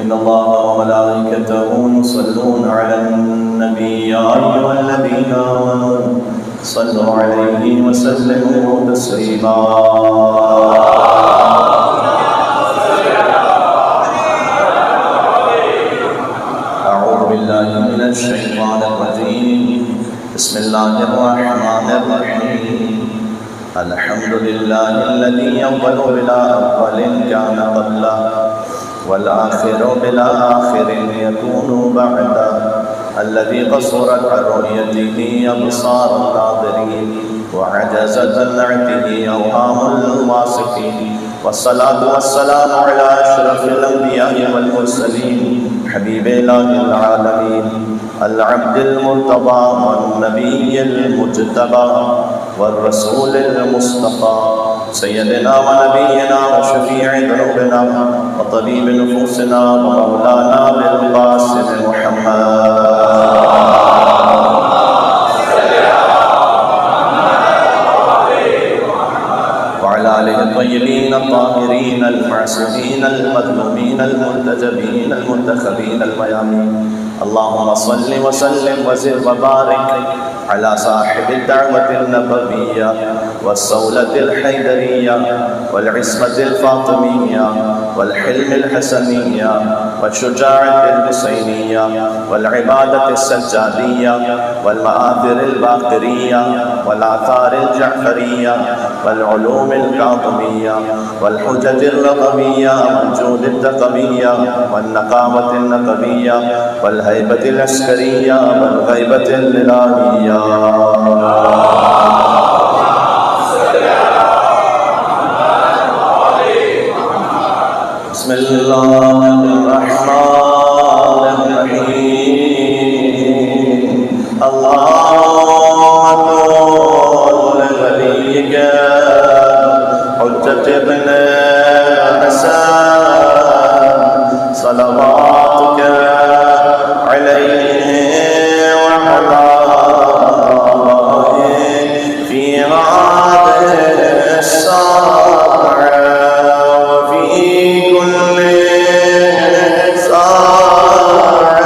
إن الله وملائكته يصلون على النبي يا أيها الذين آمنوا صلوا عليه وسلموا تسليما أعوذ بالله من الشيطان الرجيم بسم الله الرحمن الرحيم الحمد لله الذي أول بلا أول كان قبله والآخر بلا آخر يكون بعده الذي قصرت عن رؤيته أبصار الناظرين وعجزت عن نعته أوهام الواصفين والصلاة والسلام على أشرف الأنبياء والمرسلين حبيب الله العالمين العبد المرتضى والنبي المجتبى والرسول المصطفى سيدنا ونبينا وشفيع ذنوبنا وطبيب نفوسنا ومولانا بالقاسم محمد وعلى آله الطيبين الطاهرين المعصومين المظلومين المنتجبين المنتخبين الميامين اللهم صل وسلم وزد وبارك على صاحب الدعوة النبوية والصولة الحيدرية والعصمة الفاطمية والحلم الحسنية والشجاعة الحسينية والعبادة السجادية والمآثر الباقرية والآثار الجعفرية والعلوم الكاظمية والحجج الرضوية والجود التقوية والنقاوة النقبية والهيبة العسكرية والغيبة الإلهية بسم الله الرحمن الرحيم اللهم صل لوليك حجة ابن حسن صلواتك عليه وعلى في هذه الساعة وفي كل ساعة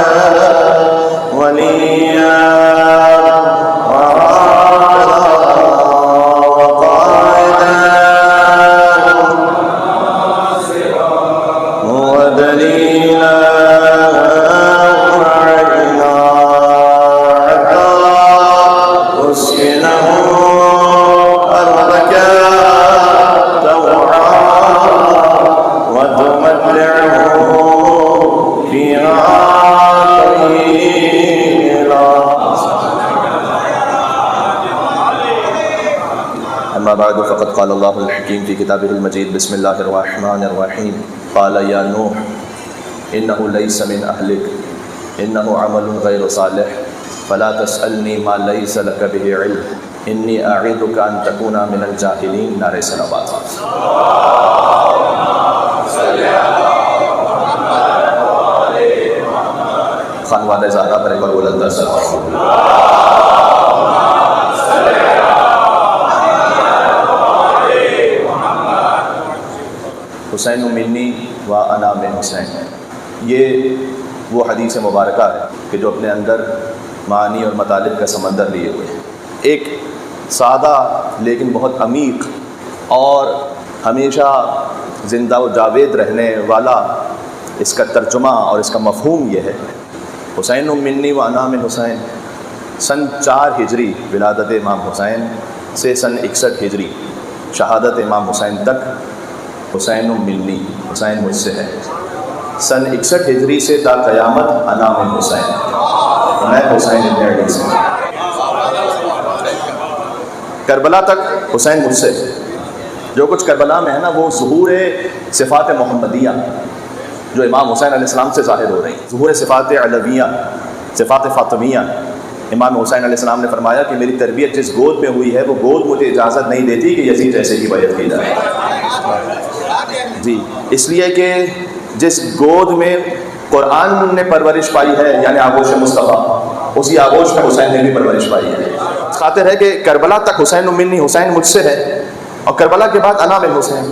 وليا وقائدا ودليلا أما بعد فقد قال الله الحكيم في كتابه المجيد بسم الله الرحمن الرحيم قال يا نوح إنه ليس من أهلك إنه عمل غير صالح فلا تسألني ما ليس لك به علم إني أعيذك أن تكون من الجاهلين نعرہ صلوات خانوادہ زہرا پر ایک اور بلند صلوات حسین منی و انا من حسین، یہ وہ حدیث مبارکہ ہے کہ جو اپنے اندر معانی اور مطالب کا سمندر لیے ہوئے ہیں۔ ایک سادہ لیکن بہت عمیق اور ہمیشہ زندہ و جاوید رہنے والا اس کا ترجمہ اور اس کا مفہوم یہ ہے حسین منی و انا من حسین۔ سن 4 ہجری ولادت امام حسین سے سن 61 ہجری شہادت امام حسین تک حسین منی، حسین مجھ سے ہے۔ سن 61 ہجری سے تا قیامت انا من حسین، میں حسین ابن علی سے۔ کربلا تک حسین مجھ سے، جو کچھ کربلا میں ہے نا وہ ظہور صفات محمدیہ جو امام حسین علیہ السلام سے ظاہر ہو رہی ہیں، ظہور صفات علویہ، صفات فاطمیہ۔ امام حسین علیہ السلام نے فرمایا کہ میری تربیت جس گود میں ہوئی ہے وہ گود مجھے اجازت نہیں دیتی کہ یزید جیسے کی بیعت کی جائے جی، اس لیے کہ جس گود میں قرآن نے پرورش پائی ہے یعنی آغوش مصطفیٰ، اسی آغوش میں حسین نے بھی پرورش پائی ہے۔ اس خاطر ہے کہ کربلا تک حسین منی، حسین مجھ سے ہے، اور کربلا کے بعد انا من حسین،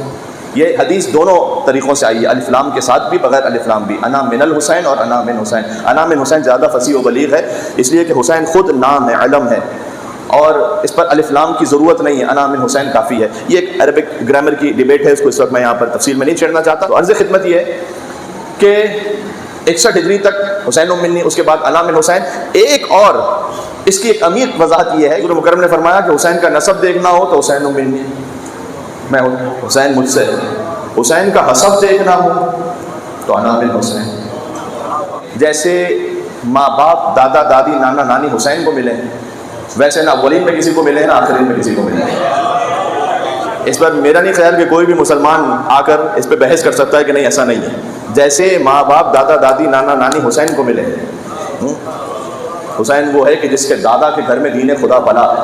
یہ حدیث دونوں طریقوں سے آئی ہے، الف لام کے ساتھ بھی، بغیر الف لام بھی، انا من الحسین اور انا من حسین۔ انا من حسین زیادہ فصیح و بلیغ ہے، اس لیے کہ حسین خود نام ہے، علم ہے، اور اس پر الف لام کی ضرورت نہیں ہے، انا من حسین کافی ہے۔ یہ ایک عربک گرامر کی ڈیبیٹ ہے، اس کو اس وقت میں یہاں پر تفصیل میں نہیں چھیڑنا چاہتا۔ تو عرض خدمت یہ ہے کہ 61 ہجری تک حسین منی، اس کے بعد انا من حسین۔ ایک اور اس کی ایک عمیق وضاحت یہ ہے، حضور مکرم نے فرمایا کہ حسین کا نسب دیکھنا ہو تو حسین منی، میں حسین مجھ سے، حسین کا حسب دیکھنا ہو تو انا من حسین۔ جیسے ماں باپ، دادا دادی، نانا نانی حسین کو ملے، ویسے نہ اولین میں کسی کو ملے نہ آخرین میں کسی کو ملے۔ اس پر میرا نہیں خیال کہ کوئی بھی مسلمان آ کر اس پہ بحث کر سکتا ہے کہ نہیں ایسا نہیں ہے۔ جیسے ماں باپ، دادا دادی، نانا نانی حسین کو ملے، حسین وہ ہے کہ جس کے دادا کے گھر میں دین خدا پلا ہے۔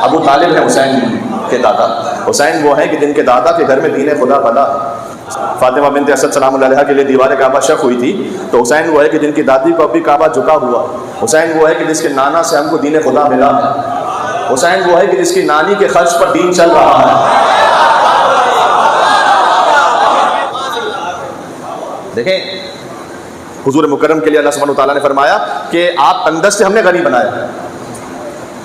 ابو طالب ہے حسین کے دادا، حسین وہ ہے کہ جن کے دادا کے گھر میں دین خدا پلا ہے۔ فاطمہ بنت اسد سلام اللہ علیہا کے لیے دیوار کعبہ شق ہوئی تھی، تو حسین وہ ہے کہ جن کی دادی کو اب بھی کعبہ جھکا ہوا، حسین وہ ہے کہ جس کے نانا سے ہم کو دین خدا ملا ہے، حسین وہ ہے کہ جس کی نانی کے خرچ پر دین چل رہا ہے۔ دیکھیں حضور مکرم کے لیے اللہ سبحانہ وتعالیٰ نے فرمایا کہ آپ اندر سے ہم نے غنی بنایا۔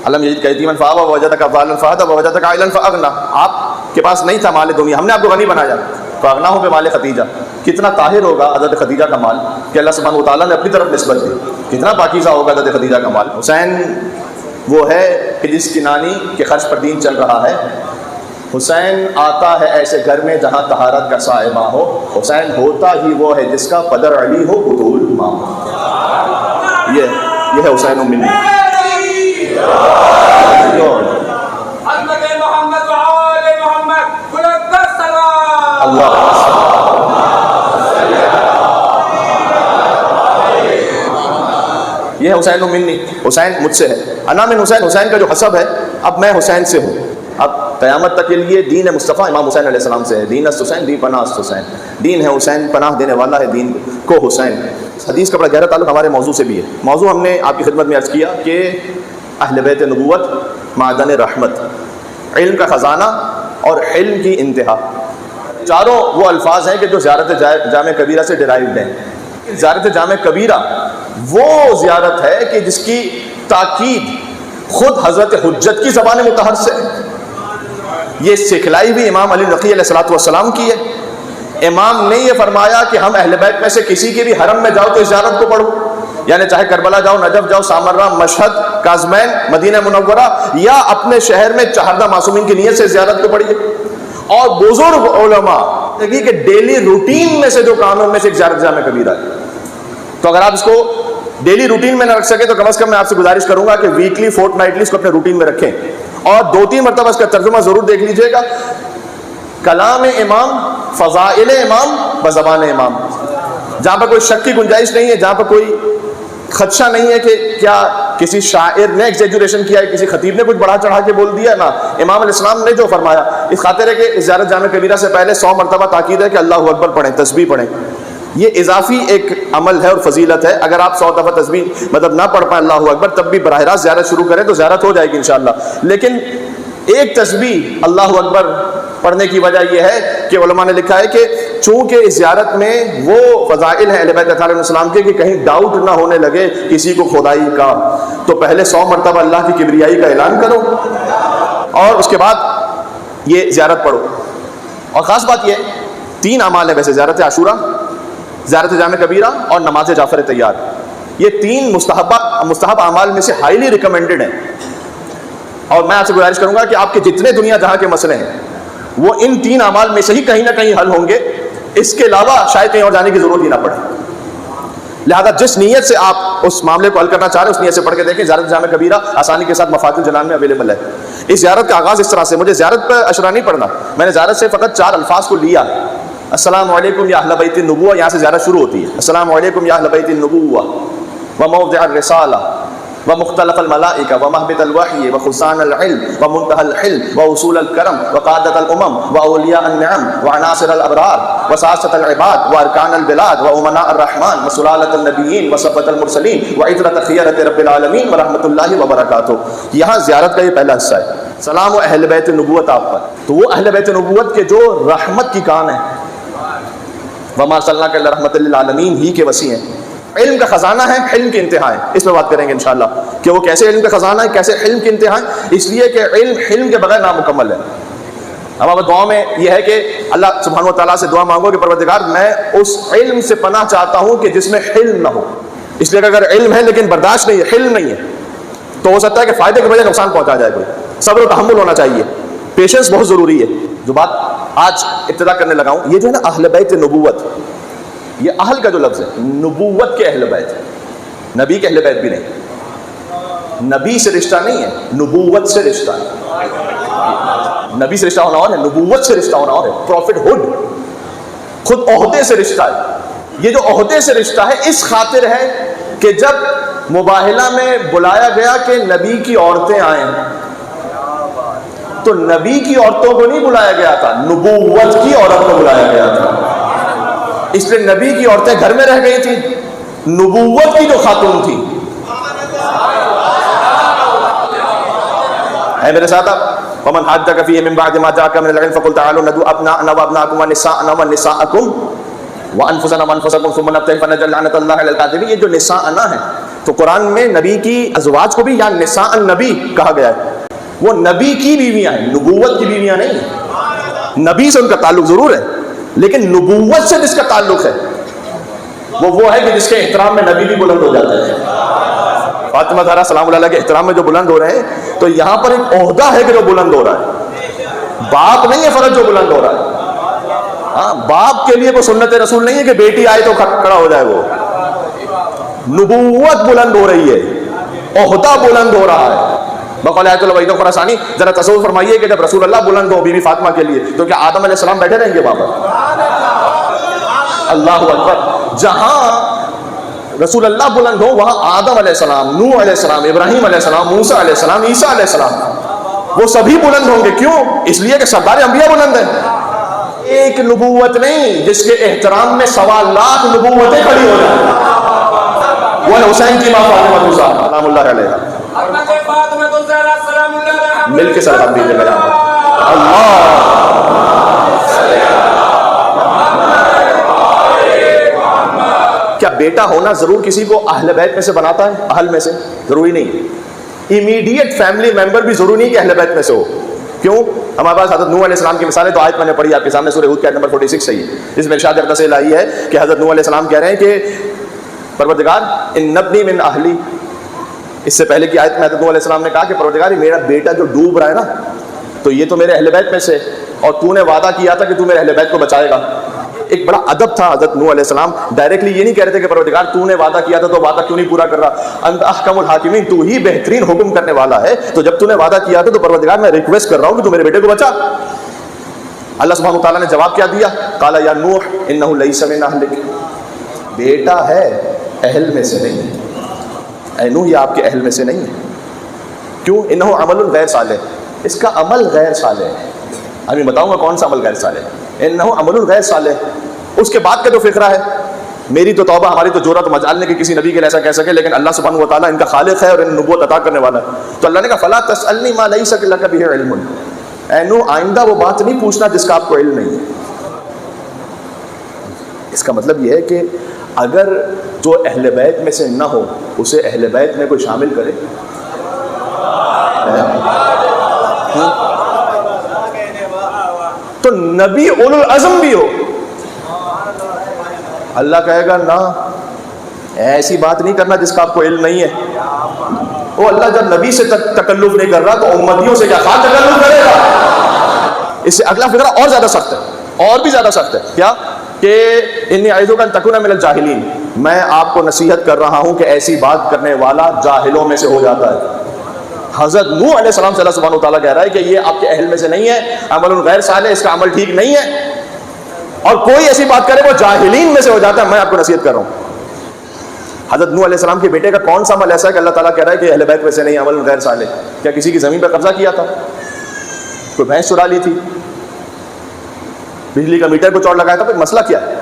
علم یزید کہتی من فاوا ووجدک ضالا فہدی ووجدک عائلا فاغنی، آپ کے پاس نہیں تھا مال دنیا، ہم نے آپ کو غنی بنایا، فاغناہ بمال خدیجہ۔ کتنا طاہر ہوگا حضرت خدیجہ کا مال کہ اللہ سبحانہ وتعالیٰ نے اپنی طرف نسبت دی، کتنا پاکیزہ ہوگا حضرت خدیجہ کا مال۔ حسین وہ ہے کہ جس کی نانی کے خرچ پر دین چل رہا ہے۔ حسین آتا ہے ایسے گھر میں جہاں طہارت کا سائبہ ہو، حسین ہوتا ہی وہ ہے جس کا پدر علی ہو بطول ماں ہو۔ یہ ہے حسین منی۔ اللہ یہ ہے حسین منی، حسین مجھ سے ہے۔ انا من حسین، حسین کا جو حسب ہے، اب میں حسین سے ہوں۔ اب قیامت تک کے لیے دین مصطفیٰ امام حسین علیہ السلام سے ہے، دین است حسین، دین پناہ است حسین، دین ہے حسین، پناہ دینے والا ہے دین کو حسین۔ حدیث کا بڑا گہرا تعلق ہمارے موضوع سے بھی ہے۔ موضوع ہم نے آپ کی خدمت میں عرض کیا کہ اہل بیت نبوت معدن رحمت، علم کا خزانہ اور علم کی انتہا، چاروں وہ الفاظ ہیں کہ جو زیارت جامع کبیرہ سے ڈرائیوڈ ہیں۔ زیارت جامع کبیرہ وہ زیارت ہے کہ جس کی تاکید خود حضرت حجت کی زبان مطہر سے، یہ سکھلائی بھی امام علی نقی علیہ السلام کی ہے۔ امام نے یہ فرمایا کہ ہم اہل بیت میں سے کسی کے بھی حرم میں جاؤ تو اس زیارت کو پڑھو، یعنی چاہے کربلا جاؤ، نجف جاؤ، سامرہ، مشہد، کاظمین، مدینہ منورہ، یا اپنے شہر میں چہاردہ معصومین کی نیت سے زیارت کو پڑھیے۔ اور بزرگ علماء کہ ڈیلی روٹین میں سے جو کاموں میں سے ایک زیارت جامع کبیرہ ہے، تو اگر آپ اس کو ڈیلی روٹین میں نہ رکھ سکے تو کم از کم میں آپ سے گزارش کروں گا کہ ویکلی، فورٹ نائٹلی اس کو اپنے روٹین میں رکھیں، اور 2-3 مرتبہ اس کا ترجمہ ضرور دیکھ لیجئے گا۔ کلام امام، فضائل امام، بزبان امام، جہاں پر کوئی شک کی گنجائش نہیں ہے، جہاں پر کوئی خدشہ نہیں ہے کہ کیا کسی شاعر نے ایگزیجوریشن کیا ہے، کسی خطیب نے کچھ بڑھا چڑھا کے بول دیا، نہ، امام علیہ السلام نے جو فرمایا۔ اس خاطر ہے کہ زیارت جامع کبیرہ سے پہلے 100 مرتبہ تاکید ہے کہ اللہ اکبر پڑھیں، تسبیح پڑھیں۔ یہ اضافی ایک عمل ہے اور فضیلت ہے۔ اگر آپ 100 دفعہ تسبیح نہ پڑھ پائیں اللہ اکبر، تب بھی براہ راست زیارت شروع کریں تو زیارت ہو جائے گی انشاءاللہ۔ لیکن ایک تسبیح اللہ اکبر پڑھنے کی وجہ یہ ہے کہ علماء نے لکھا ہے کہ چونکہ اس زیارت میں وہ فضائل ہیں اہل بیت اطہار علیہ السلام کے کہ کہیں ڈاؤٹ نہ ہونے لگے کسی کو خدائی کا، تو پہلے 100 مرتبہ اللہ کی کبریائی کا اعلان کرو اور اس کے بعد یہ زیارت پڑھو۔ اور خاص بات یہ 3 اعمال ہیں ویسے، زیارت عاشورہ، زیارت جامع کبیرہ اور نماز جعفر طیار، یہ 3 مستحب اعمال میں سے ہائیلی ریکمینڈڈ ہیں۔ اور میں آپ سے گزارش کروں گا کہ آپ کے جتنے دنیا جہاں کے مسئلے ہیں وہ ان 3 اعمال میں سے ہی کہیں نہ کہیں حل ہوں گے، اس کے علاوہ شاید کہیں اور جانے کی ضرورت ہی نہ پڑے۔ لہذا جس نیت سے آپ اس معاملے کو حل کرنا چاہ رہے ہیں اس نیت سے پڑھ کے دیکھیں۔ زیارت جامع کبیرہ آسانی کے ساتھ مفاتیح الجنان میں اویلیبل ہے۔ اس زیارت کا آغاز اس طرح سے، مجھے زیارت پہ اشرا نہیں پڑھنا، میں نے زیارت سے فقط 4 الفاظ کو لیا ہے۔ السلام علیکم یا اہل بیت النبوہ، یہاں سے زیارت شروع ہوتی ہے۔ السلام علیکم یا اہل بیت النبوہ وموضع الرسالہ ومختلف الملائکہ ومہبط الوحی وخزان العلم ومنتہى الحلم واصول الکرم وقادۃ الامم واولیاء النعم وعناصر الابرار وساسۃ العباد وارکان البلاد وامناء الرحمن وسلالۃ النبیین وصفوۃ المرسلین وعترۃ خیرۃ رب العالمین ورحمۃ اللہ وبرکاتہ۔ یہاں زیارت کا یہ پہلا حصہ ہے۔ سلام و اہل بیت نبوت آپ پر. تو وہ اہل بیت نبوت کے جو رحمت کی کان ہے، وما ارسلناک الا رحمۃ للعالمین ہی کے وسیع ہیں. علم کا خزانہ ہے، حلم کی انتہا ہے. اس پہ بات کریں گے انشاءاللہ کہ وہ کیسے علم کا خزانہ ہے، کیسے حلم کی انتہا ہے. اس لیے کہ علم حلم کے بغیر نامکمل ہے. ہمارے دعا میں یہ ہے کہ اللہ سبحانہ و تعالیٰ سے دعا مانگو کہ پروردگار میں اس علم سے پناہ چاہتا ہوں کہ جس میں حلم نہ ہو. اس لیے کہ اگر علم ہے لیکن برداشت نہیں ہے، حلم نہیں ہے، تو ہو سکتا ہے کہ فائدے کے بجائے نقصان پہنچا جائے. کوئی صبر و تحمل ہونا چاہیے، پیشنس بہت ضروری ہے. جو بات آج ابتدا کرنے لگا ہوں، یہ جو ہے نا اہل بیت نبوت، یہ اہل کا جو لفظ ہے نبوت کے اہل بیت، نبی کے اہل بیت بھی نہیں. نبی سے رشتہ نہیں ہے، نبوت سے رشتہ ہے. نبی سے رشتہ ہونا اور ہے، نبوت سے رشتہ ہونا اور ہے. پروفٹ ہوڈ خود عہدے سے رشتہ ہے. یہ جو عہدے سے رشتہ ہے اس خاطر ہے کہ جب مباہلہ میں بلایا گیا کہ نبی کی عورتیں آئیں، تو نبی کی عورتوں کو نہیں بلایا گیا تھا، نبوت کی عورت کو بلایا گیا تھا. اس لیے نبی کی عورتیں گھر میں رہ گئی تھیں، نبوت کی جو خاتون تھی ہے میرے ساتھ آپ. ومن حاجك فيه من بعد ما جاءك من العلم فقل تعالوا ندعو ابناءنا وابناءكم ونساءنا ونساءكم وانفسنا وانفسكم ثم نبتهل فنجعل لعنة الله على الكاذبين. یہ جو نساءنا ہے تو قرآن میں نبی کی ازواج کو بھی یا نساء النبی کہا گیا ہے. وہ نبی کی بیویاں ہیں، نبوت کی بیویاں نہیں ہیں. نبی سے ان کا تعلق ضرور ہے لیکن نبوت سے جس کا تعلق ہے وہ ہے کہ جس کے احترام میں نبی بھی بلند ہو جاتے ہیں. فاطمہ زہرا سلام اللہ علیہ کے احترام میں جو بلند ہو رہے ہیں تو یہاں پر ایک عہدہ ہے کہ جو بلند ہو رہا ہے، باپ نہیں ہے فرض جو بلند ہو رہا ہے. ہاں، باپ کے لیے کوئی سنت رسول نہیں ہے کہ بیٹی آئے تو کھڑا ہو جائے. وہ نبوت بلند ہو رہی ہے، عہدہ بلند ہو رہا ہے. بقول آیت الوحید خراسانی ذرا تصور فرمائیے کہ جب رسول اللہ بلند ہو بی بی فاطمہ کے لیے تو کیا آدم علیہ السلام بیٹھے رہیں گے وہاں پر؟ اللہ اکبر. جہاں رسول اللہ بلند ہو وہاں آدم علیہ السلام، نوح علیہ السلام، ابراہیم علیہ السلام، موسیٰ علیہ السلام، عیسیٰ علیہ السلام، وہ سبھی بلند ہوں گے. کیوں؟ اس لیے کہ سردار انبیاء بلند ہیں. ایک نبوت نہیں جس کے احترام میں 1.25 لاکھ نبوتیں کھڑی ہو جائیں. وہ حسین کی ماں فاطمہ الزہرا سلام اللہ علیہ، مل کے سلام دیجیے گا. اللہ کیا بیٹا ہونا ضرور کسی کو اہل بیت میں سے بناتا ہے؟ اہل میں سے ضروری نہیں. امیڈیٹ فیملی ممبر بھی ضروری نہیں کہ اہل بیت میں سے ہو. کیوں؟ ہمارے پاس حضرت نوح علیہ السلام کی مثالیں تو آیت میں نے پڑھی آپ کے سامنے، سورہ ہود کی آیت نمبر 46 سے ہی، جس میں ارشاد اقدس الہی ہے کہ حضرت نوح علیہ السلام کہہ رہے ہیں کہ پروردگار ان ابنی من اہلی. اس سے پہلے کی آیت میں حضرت نوح علیہ السلام نے کہا کہ پروردگار میرا بیٹا جو ڈوب رہا ہے نا تو یہ تو میرے اہل بیت میں سے، اور تو نے وعدہ کیا تھا کہ تو میرے اہل بیت کو بچائے گا. ایک بڑا ادب تھا حضرت نوح علیہ السلام. ڈائریکٹلی یہ نہیں کہہ رہے تھے کہ پروردگار تو نے وعدہ کیا تھا تو وعدہ کیوں نہیں پورا کر رہا؟ انت احکم الحاکمین، تو ہی بہترین حکم کرنے والا ہے، تو جب تو نے وعدہ کیا تھا تو پروردگار میں ریکویسٹ کر رہا ہوں کہ تو میرے بیٹے کو بچا. اللہ سبحانہ وتعالیٰ نے جواب کیا دیا؟ قال یا نوح انہ لیس من اہلک، بیٹا ہے اہل میں سے نہیں ہے. اے نوح یہ آپ کے اہل میں سے نہیں ہے. کیوں؟ انہ عمل غیر صالح، اس کا عمل غیر صالح ہے. ابھی بتاؤں گا کون سا عمل غیر صالح ہے. انہ عمل غیر صالح. اس کے بعد کا جو فقرہ ہے، میری تو توبہ، ہماری تو جرأت مجال نہیں کہ کسی نبی کے لیے ایسا کہہ سکے، لیکن اللہ سبحانہ و تعالیٰ ان کا خالق ہے اور ان نبوت عطا کرنے والا ہے. تو اللہ نے کہا فلا تسألنی ما لیس لک بہ علم. اے نوح آئندہ وہ بات نہیں پوچھنا جس کا آپ کو علم نہیں ہے. اس کا مطلب یہ ہے کہ اگر جو اہل بیت میں سے نہ ہو اسے اہل بیت میں کوئی شامل کرے. تو نبی اولو العزم بھی ہو، اللہ کہے گا نہ، ایسی بات نہیں کرنا جس کا آپ کو علم نہیں ہے. وہ اللہ جب نبی سے تکلف نہیں کر رہا تو امتیوں سے کیا خاص تکلف کرے گا؟ اس سے اگلا فقرہ اور زیادہ سخت ہے، اور بھی زیادہ سخت ہے. کیا؟ کہ انی اعوذک ان تکون من الجاہلین، میں آپ کو نصیحت کر رہا ہوں کہ ایسی بات کرنے والا جاہلوں میں سے ہو جاتا ہے. حضرت نوح علیہ السلام سے اللہ سبحانہ و تعالیٰ کہہ رہا ہے کہ یہ آپ کے اہل میں سے نہیں ہے، عمل غیر صالح، اس کا عمل ٹھیک نہیں ہے، اور کوئی ایسی بات کرے وہ جاہلین میں سے ہو جاتا ہے. میں آپ کو نصیحت کر رہا ہوں. حضرت نوح علیہ السلام کے بیٹے کا کون سا عمل ایسا ہے کہ اللہ تعالیٰ کہہ رہا ہے کہ اہل بیت میں سے نہیں، عمل غیر صالح؟ کیا کسی کی زمین پر قبضہ کیا تھا؟ کوئی بھینس چرا لی تھی؟ بجلی کا میٹر کو چوٹ لگایا تھا؟ کوئی مسئلہ کیا ہے؟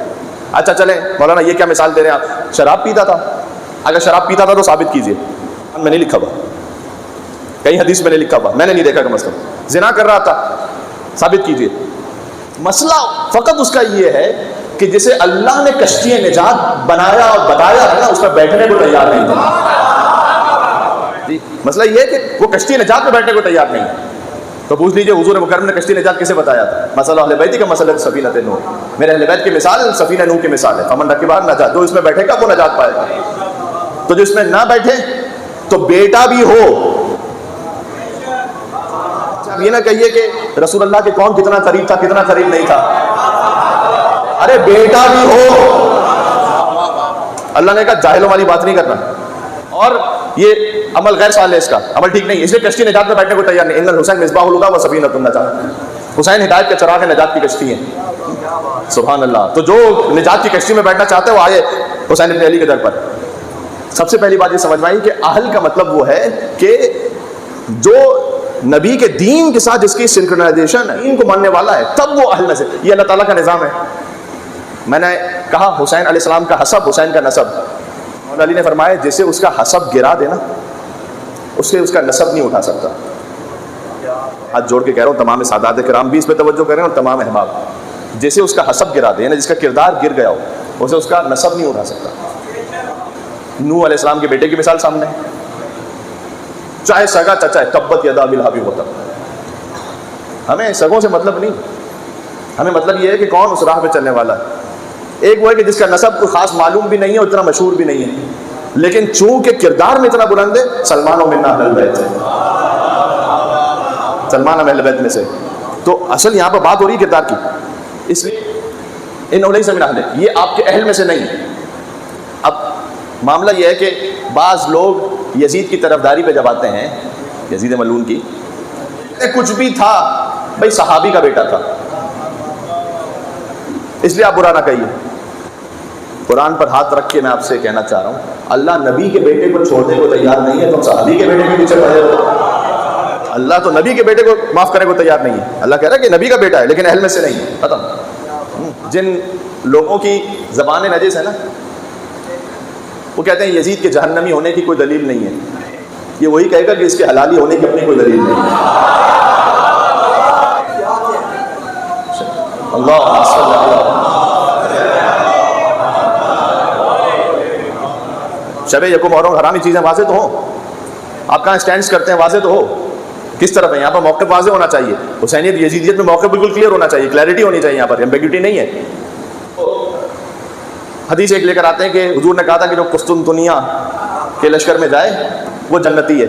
اچھا چلیں مولانا یہ کیا مثال دے رہے ہیں آپ؟ شراب پیتا تھا؟ اگر شراب پیتا تھا تو ثابت کیجیے. میں نہیں لکھا ہوا. کہیں حدیث میں نے لکھا ہوا، میں نے نہیں دیکھا کم از کم. زنا کر رہا تھا، ثابت کیجئے. مسئلہ فقط اس کا یہ ہے کہ جسے اللہ نے کشتی نجات بنایا اور بتایا ہے نا، اس پر بیٹھنے کو تیار نہیں تھا. جی مسئلہ یہ ہے کہ وہ کشتی نجات میں بیٹھنے کو تیار نہیں ہے. تو پوچھ لیجئے حضور مکرم نے کشتی نجات کسے بتایا تھا؟ مسئلہ اہل بیت کا مسئلہ سفینہ نوح. میرے اہل بیت کی مثال سفینہ نوح کی مثال ہے. فمن رکبہ نجا، جو اس میں بیٹھے گا وہ نجات پائے گا. تو جو اس میں نہ بیٹھے تو بیٹا بھی ہو. اب یہ نہ کہیے کہ رسول اللہ کے کون کتنا قریب تھا کتنا قریب نہیں تھا. ارے بیٹا بھی ہو. اللہ نے کہا جاہلوں والی بات نہیں کرنا. اور یہ عمل غیر صالح، اس کا عمل ٹھیک نہیں، اس لیے کشتی نجات میں بیٹھنے کو تیار نہیں. ان الحسین مصباح الہدی و سفینۃ النجات. حسین ہدایت کا چراغ ہے، نجات کی کشتی ہے. سبحان اللہ. تو جو نجات کی کشتی میں بیٹھنا چاہتے ہیں وہ آئے حسین ابن علی کے در پر. سب سے پہلی بات یہ سمجھ میں آئی کہ اہل کا مطلب وہ ہے کہ جو نبی کے دین کے ساتھ جس کی سنکرونائزیشن ہے، ان کو ماننے والا ہے، تب وہ اہل میں سے. یہ اللہ تعالیٰ کا نظام ہے. میں نے کہا حسین علیہ السلام کا حسب، حسین کا نسب. مولا علی نے فرمایا جسے اس کا حسب گرا دے نا، اسے اس کا نسب نہیں اٹھا سکتا. ہاتھ جوڑ کے کہہ رہا ہوں تمام سادات کرام بھی اس پہ توجہ کریں اور تمام احباب. جسے اس کا حسب گرا دے نا، جس کا کردار گر گیا ہو، اسے اس کا نسب نہیں اٹھا سکتا. نوح علیہ السلام کے بیٹے کی مثال سامنے ہے. چاہے سگا چچا ہے، تبت یدا ابی لہب وتب. ہمیں سگوں سے مطلب نہیں، ہمیں مطلب یہ ہے کہ کون اس راہ پہ چلنے والا ہے. ایک وہ ہے کہ جس کا نسب کوئی خاص معلوم بھی نہیں ہے، اتنا مشہور بھی نہیں ہے، لیکن چونکہ کردار میں اتنا بلند ہے. سلمان و منا اہل بیت ہے، سلمان اہل بیت میں سے. تو اصل یہاں پر بات ہو رہی ہے کردار کی. اس لیے انہوں نے من اہل، یہ آپ کے اہل میں سے نہیں. اب معاملہ یہ ہے کہ بعض لوگ یزید کی طرفداری پہ جب آتے ہیں، یزید ملعون کی، کچھ بھی تھا بھائی صحابی کا بیٹا تھا، اس لیے آپ برا نہ کہیے. قرآن پر ہاتھ رکھ کے میں آپ سے کہنا چاہ رہا ہوں، اللہ نبی کے بیٹے کو چھوڑنے کو تیار نہیں ہے، تم صحابی کے بیٹے کے پیچھے پڑے ہو. اللہ تو نبی کے بیٹے کو معاف کرنے کو تیار نہیں ہے. اللہ کہہ رہا ہے کہ نبی کا بیٹا ہے لیکن اہل میں سے نہیں ہے. ختم. جن لوگوں کی زبانیں نجس ہے نا، وہ کہتے ہیں یزید کے جہنمی ہونے کی کوئی دلیل نہیں ہے. یہ وہی کہے گا کہ اس کے حلالی ہونے کی اپنی کوئی دلیل نہیں ہے. اللہ صلی اللہ. شب یکم محرم حرامی چیزیں واضح تو ہوں. آپ کہاں اسٹینڈز کرتے ہیں واضح تو ہو. کس طرف ہے؟ یہاں پر موقف واضح ہونا چاہیے. حسینیت یزیدیت میں موقف بالکل کلیئر ہونا چاہیے، کلیئرٹی ہونی چاہیے. یہاں پر ایمبیگوٹی نہیں ہے. حدیث ایک لے کر آتے ہیں کہ حضور نے کہا تھا کہ جو قسطنطنیہ کے لشکر میں جائے وہ جنتی ہے.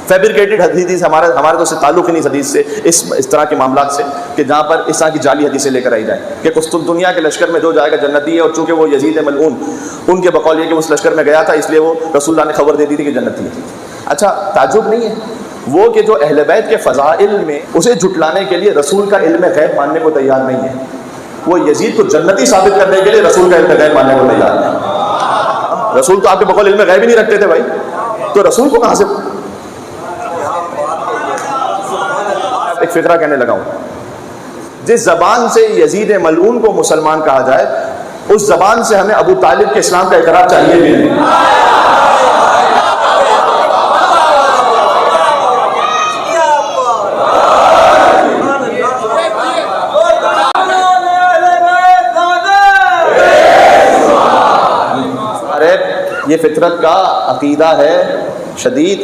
فیبریکیٹڈ حدیث ہمارے تو اس سے تعلق ہی نہیں اس حدیث سے، اس طرح کے معاملات سے کہ جہاں پر اس طرح کی جعلی حدیثیں لے کر آئی جائیں کہ قسطنطنیہ کے لشکر میں جو جائے گا جنتی ہے. اور چونکہ وہ یزید ملعون ان کے بقول یہ کہ اس لشکر میں گیا تھا، اس لیے وہ رسول اللہ نے خبر دے دی تھی کہ جنتی ہے. اچھا تعجب نہیں ہے وہ کہ جو اہل بیت کے فضائل میں اسے جھٹلانے کے لیے رسول کا علم غیب ماننے کو تیار نہیں ہے، وہ یزید کو جنتی ثابت کرنے کے لیے رسول کا علم غیب ماننے کو تیار نہیں ہے. رسول تو آپ کے بقول علم غیب ہی نہیں رکھتے تھے بھائی، تو رسول کو کہاں سے. ایک فقرہ کہنے لگا ہوں، جس زبان سے یزید ملعون کو مسلمان کہا جائے اس زبان سے ہمیں ابو طالب کے اسلام کا اقرار چاہیے بھی نہیں. ارے یہ فطرت کا عقیدہ ہے شدید.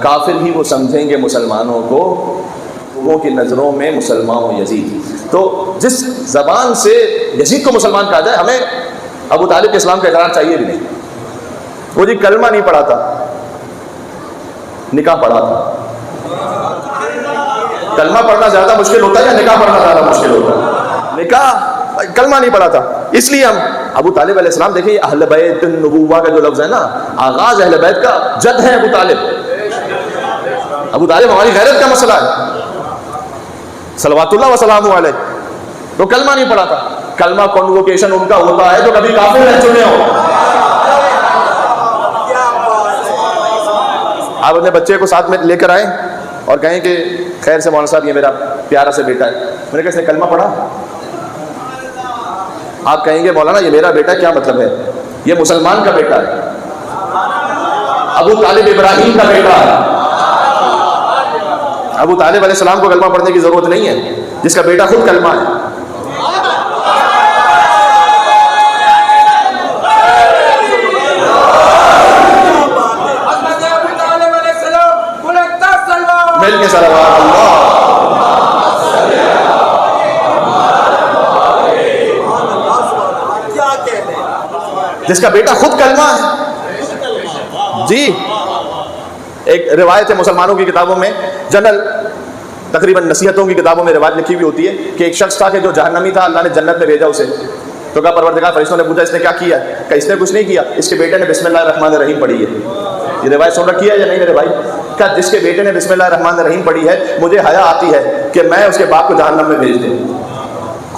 کافر ہی وہ سمجھیں گے مسلمانوں کو، لوگوں کی نظروں میں مسلمان و یزید. تو جس زبان سے یزید کو مسلمان کہا جائے ہمیں ابو طالب کے اسلام کا اقرار چاہیے بھی نہیں. وہ جی کلمہ نہیں پڑھا تھا، نکاح پڑھا تھا. کلمہ پڑھنا زیادہ مشکل ہوتا ہے یا نکاح پڑھنا زیادہ مشکل ہوتا ہے؟ نکاح، کلمہ نہیں پڑھا تھا. اس لیے ہم ابو طالب علیہ السلام دیکھیں، اہل بیت النبوہ کا جو لفظ ہے نا، آغاز اہل بیت کا جد ہے ابو طالب. ابو طالب ہماری غیرت کا مسئلہ ہے صلوات اللہ وسلام علیہ. تو کلمہ نہیں پڑھا تھا. کلمہ کنووکیشن ان کا ہوتا ہے جو کبھی کافر رہ چکے ہوں. آپ اپنے بچے کو ساتھ میں لے کر آئیں اور کہیں کہ خیر سے مولانا صاحب یہ میرا پیارا سے بیٹا ہے. میں نے کہا اس نے کلمہ پڑھا؟ آپ کہیں گے مولانا یہ میرا بیٹا کیا مطلب ہے؟ یہ مسلمان کا بیٹا ہے، ابو طالب ابراہیم کا بیٹا ہے. ابو طالب علیہ السلام کو کلمہ پڑھنے کی ضرورت نہیں ہے جس کا بیٹا خود کلمہ ہے. مل کے صلوات اللہ. جس کا بیٹا خود کلمہ ہے. جی ایک روایت ہے مسلمانوں کی کتابوں میں، جنرل تقریباً نصیحتوں کی کتابوں میں روایت لکھی ہوئی ہوتی ہے کہ ایک شخص تھا کہ جو جہنمی تھا، اللہ نے جنت میں بھیجا اسے. تو کہا پروردگار، فرشتوں نے پوچھا اس نے کیا کیا؟ کہ اس نے کچھ نہیں کیا، اس کے بیٹے نے بسم اللہ الرحمن الرحیم پڑھی ہے. یہ روایت سن رکھی ہے یا نہیں میرے بھائی؟ کہ جس کے بیٹے نے بسم اللہ الرحمن الرحیم پڑھی ہے، مجھے حیا آتی ہے کہ میں اس کے باپ کو جہنم میں بھیج دوں.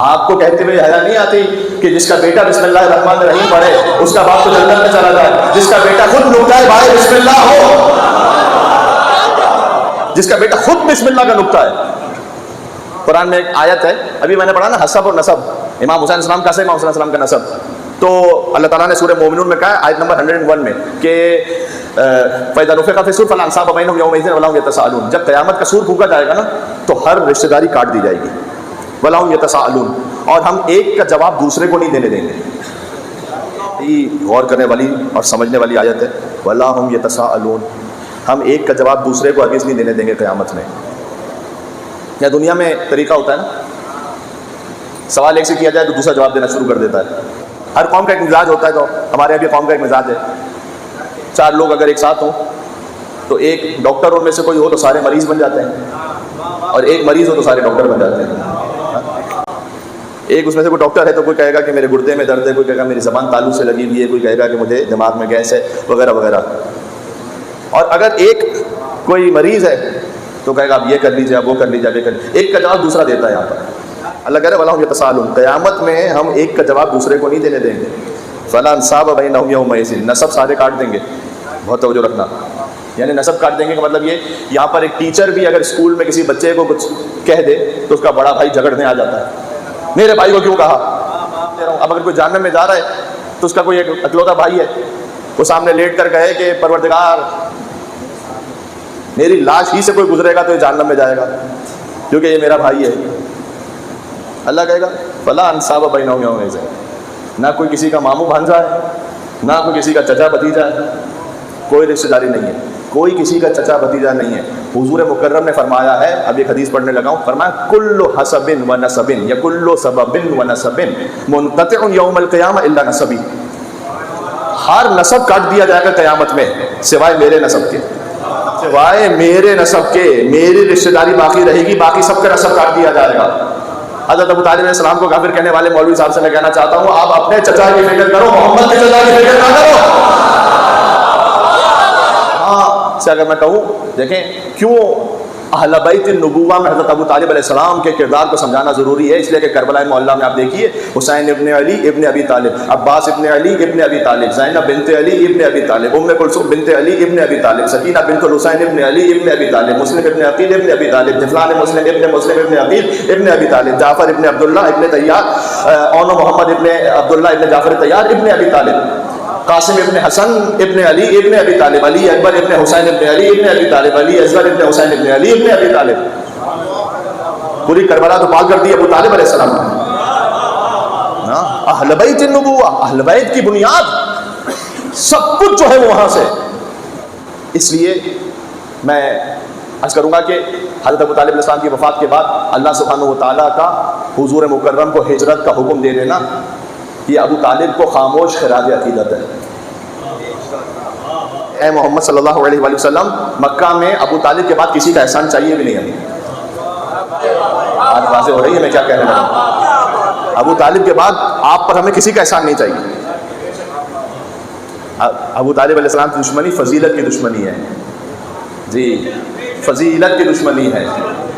آپ کو کہتے ہوئے حیا نہیں آتی کہ جس کا بیٹا بسم اللہ الرحمن الرحیم پڑھے اس کا باپ تو جنت میں چلا جائے، جس کا بیٹا خود نقطۂ بھائی بسم اللہ ہو، جس کا بیٹا خود بسم اللہ کا نقطہ ہے. قرآن میں ایک آیت ہے، ابھی میں نے پڑھا نا، حسب اور نسب. امام حسین السلام کا سے امام حسین السلام کا نسب. تو اللہ تعالیٰ نے سورہ مومنون میں کہا آیت نمبر 101 میں کہ فَإِذَا نُفِخَ فِي الصُّورِ فَلَا أَنْسَابَ بَيْنَهُمْ يَوْمَئِذٍ وَلَا هُمْ يَتَسَاءَلُونَ. جب قیامت کا سور پھونکا جائے گا نا تو ہر رشتہ داری کاٹ دی جائے گی. وَلَا هُمْ يَتَسَاءَلُونَ. اور ہم ایک کا جواب دوسرے کو نہیں دینے دیں گے. یہ غور کرنے والی اور سمجھنے والی آیت ہے. وَلَا هُمْ يَتَسَاءَلُونَ. ہم ایک کا جواب دوسرے کو ہرگز نہیں دینے دیں گے قیامت میں. یا دنیا میں طریقہ ہوتا ہے نا، سوال ایک سے کیا جائے تو دوسرا جواب دینا شروع کر دیتا ہے. ہر قوم کا ایک مزاج ہوتا ہے. تو ہمارے ابھی قوم کا ایک مزاج ہے، 4 لوگ اگر ایک ساتھ ہوں تو ایک ڈاکٹر ان میں سے کوئی ہو تو سارے مریض بن جاتے ہیں، اور ایک مریض ہو تو سارے ڈاکٹر بن جاتے ہیں. ایک اس میں سے کوئی ڈاکٹر ہے تو کوئی کہے گا کہ میرے گردے میں درد ہے، کوئی کہے گا میری زبان تالو سے لگی ہوئی ہے، کوئی کہے گا کہ مجھے دماغ میں گیس ہے، وغیرہ وغیرہ. اور اگر ایک کوئی مریض ہے تو کہے گا آپ یہ کر لیجیے، آپ وہ کر لیجیے، آپ یہ کر لیجیے. ایک کا جواب دوسرا دیتا ہے. یہاں پر اللہ کہہ رہے ہیں وَلَا هُمْ يَتَسَاءَلُونَ. قیامت میں ہم ایک کا جواب دوسرے کو نہیں دینے دیں گے. فَلَا أَنْسَابَ بَيْنَهُمْ يَوْمَئِذٍ. نسب سارے کاٹ دیں گے. بہت توجہ رکھنا، یعنی نسب کاٹ دیں گے کا مطلب یہ، یہاں پر ایک ٹیچر بھی اگر اسکول میں کسی بچے کو کچھ کہہ دے تو اس کا بڑا بھائی جھگڑنے آ جاتا ہے، میرے بھائی کو کیوں کہا. اب اگر کوئی جہنم میں جا رہا ہے تو اس کا کوئی ایک اکلوتا بھائی ہے، وہ سامنے لیٹ کر کہے کہ پروردگار میری لاش ہی سے کوئی گزرے گا تو یہ جہنم میں جائے گا کیونکہ یہ میرا بھائی ہے. اللہ کہے گا فَلَا أَنْسَابَ بَيْنَهُمْ يَوْمَئِذٍ. نہ کوئی کسی کا ماموں بھانجا ہے، نہ کوئی کسی کا چچا بھتیجا ہے، کوئی رشتہ داری نہیں ہے، کوئی کسی کا چچا بھتیجا نہیں ہے. حضور مکرم نے فرمایا ہے، اب ایک حدیث پڑھنے لگا ہوں، فرمایا کل حسب و نسب یا کل سبب و نسب منقطع یوم القیامہ الا نسبی. ہر نسب کاٹ دیا جائے گا قیامت میں سوائے میرے نسب کے، سوائے میرے نسب کے. میری رشتہ داری باقی رہے گی، باقی سب کا نسب کاٹ دیا جائے گا. حضرت ابو طالب علیہ السلام کو کافر کہنے والے مولوی صاحب سے میں کہنا چاہتا ہوں، آپ اپنے چچا کی فکر کرو، محمد کے چچا کی فکر نہ کرو. ہاں سے اگر میں کہوں، دیکھیں کیوں اہل بیت النبوہ میں حضرت ابو طالب علیہ السلام کے کردار کو سمجھانا ضروری ہے. اس لیے کہ کربلا معلیٰ میں آپ دیکھیے، حسین ابن علی ابن ابی طالب، عباس ابن علی ابن ابی طالب، زینب بنت علی ابن ابی طالب، ام کلثوم بنت علی ابن ابی طالب، سکینہ بنت الحسین ابن علی ابن ابی طالب، مسلم ابن عقیل ابن ابی طالب، جفلان مسلم ابن عقیل ابن ابی طالب، جعفر ابن عبداللہ ابن طیار، اون محمد ابن عبداللہ ابن جعفر طیار ابن ابی طالب، قاسم ابن حسن ابن علی ابن ابی طالب، علی اکبر ابن حسین ابن علی ابن ابی طالب، علی اصغر ابن حسین ابن علی ابن ابی طالب. پوری کربلا تو پاک کر دی ابو طالب علیہ السلام. اہل بیت النبوہ، اہل بیت کی بنیاد سب کچھ جو ہے وہ وہاں سے. اس لیے میں عرض کروں گا کہ حضرت ابو طالب علیہ السلام کی وفات کے بعد اللہ سبحانہ و تعالیٰ کا حضور مکرم کو ہجرت کا حکم دے دینا، یہ ابو طالب کو خاموش خراج عقیدت ہے. اے محمد صلی اللہ علیہ وآلہ وسلم، مکہ میں ابو طالب کے بعد کسی کا احسان چاہیے بھی نہیں ہمیں. آج واضح ہو رہی ہے میں کیا کہنے لگا. ابو طالب کے بعد آپ پر ہمیں کسی کا احسان نہیں چاہیے. ابو طالب علیہ السلام کی دشمنی فضیلت کی دشمنی ہے. جی فضیلت کی دشمنی ہے.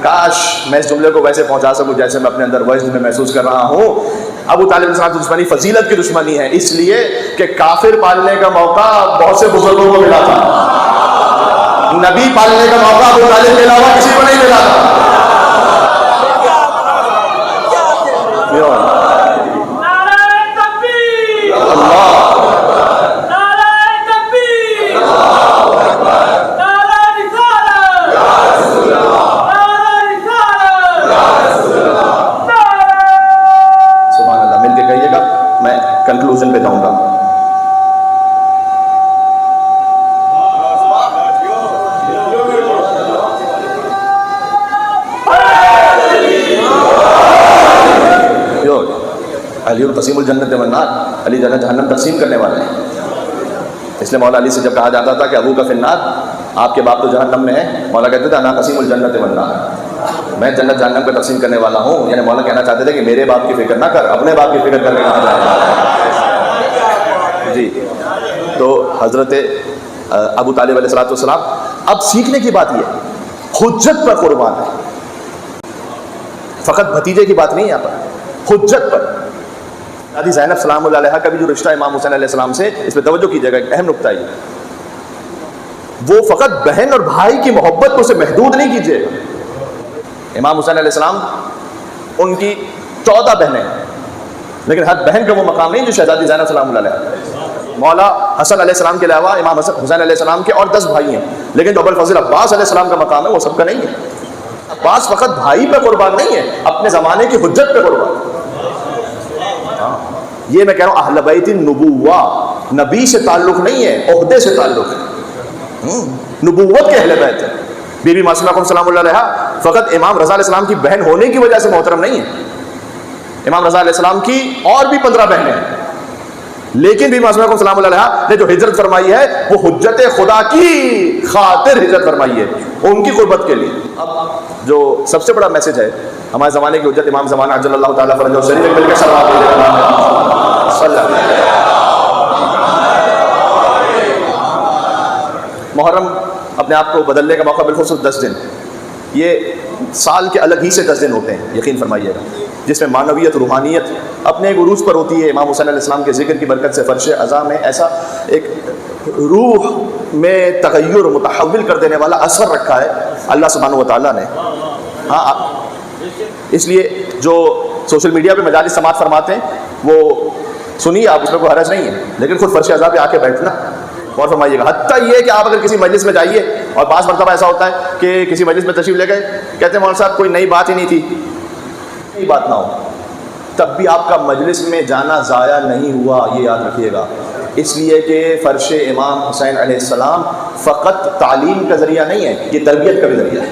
کاش میں اس جملے کو ویسے پہنچا سکوں جیسے میں اپنے اندر وجد میں محسوس کر رہا ہوں. ابو طالب علیہ السلام کی دشمنی فضیلت کی دشمنی ہے، اس لیے کہ کافر پالنے کا موقع بہت سے بزرگوں کو ملا تھا، نبی پالنے کا موقع ابو طالب کے علاوہ کسی کو نہیں ملا تھا. قسیم الجنت والنار، علی جنت جہنم تقسیم کرنے والے ہیں. اس لیے مولا علی سے جب کہا جاتا تھا کہ ابو کا فی النار، آپ کے باپ تو جہنم میں ہے، مولا کہتے تھے انا قسیم الجنت والنار، میں جنت جہنم کو تقسیم کرنے والا ہوں. یعنی مولا کہنا چاہتے تھے کہ میرے باپ کی فکر نہ کر، اپنے باپ کی فکر کر کے کہا جائے. جی تو حضرت ابو طالب علیہ السلام، اب سیکھنے کی بات یہ ہے، حجت پر قربان ہے، فقط بھتیجے کی بات نہیں ہے یہاں پر، حجت پر. دادی زینب سلام اللہ علیہ کا بھی جو رشتہ امام حسین علیہ السلام سے، اس پہ توجہ کیجیے گا، ایک اہم نکتہ ہے. وہ فقط بہن اور بھائی کی محبت کو سے محدود نہیں کیجیے گا. امام حسین علیہ السلام ان کی 14 بہنیں ہیں، لیکن ہر بہن کا وہ مقام نہیں جو شہزادی زینب سلام اللہ علیہ. مولا حسن علیہ السلام کے علاوہ امام حسین علیہ السلام کے اور 10 بھائی ہیں، لیکن جو ابو الفضل عباس علیہ السلام کا مقام ہے وہ سب کا نہیں ہے. عباس فقط بھائی پہ قربان نہیں ہے، اپنے زمانے کی حجت پہ قربان. یہ میں کہہ رہا ہوں اہل بیت النبوہ، نبی سے تعلق نہیں ہے، عہدے سے تعلق ہے، نبوت کے اہل بیت ہے. بی بی معصومہ سلام اللہ علیہ فقط امام رضا علیہ السلام کی بہن ہونے کی وجہ سے محترم نہیں ہے. امام رضا علیہ السلام کی اور بھی 15 بہنیں ہیں، لیکن بی بی معصومہ سلام اللہ علیہ نے جو ہجرت فرمائی ہے وہ حجت خدا کی خاطر ہجرت فرمائی ہے، ان کی قربت کے لیے. اب جو سب سے بڑا میسج ہے ہمارے زمانے کی حجت امام زمانہ عجل اللہ تعالیٰ فرجہ شریف مل کے صلوات صلی اللہ. محرم اپنے آپ کو بدلنے کا موقع بالخصوص 10 دن، یہ سال کے الگ ہی سے 10 دن ہوتے ہیں، یقین فرمائیے گا، جس میں معنویت روحانیت اپنے ایک عروج پر ہوتی ہے. امام حسین علیہ السلام کے ذکر کی برکت سے فرش اعضاء میں ایسا ایک روح میں تغیر متحول کر دینے والا اثر رکھا ہے اللہ سبحانہ و تعالیٰ نے. ہاں اس لیے جو سوشل میڈیا پہ مجالس سماعت فرماتے ہیں وہ سنیے آپ، اس میں کوئی حرج نہیں ہے، لیکن خود فرش اعضاء پہ آ کے بیٹھنا اور فرمائیے گا. حتیٰ یہ کہ آپ اگر کسی مجلس میں جائیے اور بعض مرتبہ ایسا ہوتا ہے کہ کسی مجلس میں تشریف لے گئے، کہتے ہیں مولانا صاحب کوئی نئی بات ہی نہیں تھی، نئی بات نہ ہو، تب بھی آپ کا مجلس میں جانا ضائع نہیں ہوا، یہ یاد رکھیے گا. اس لیے کہ فرش امام حسین علیہ السلام فقط تعلیم کا ذریعہ نہیں ہے، یہ تربیت کا بھی ذریعہ ہے.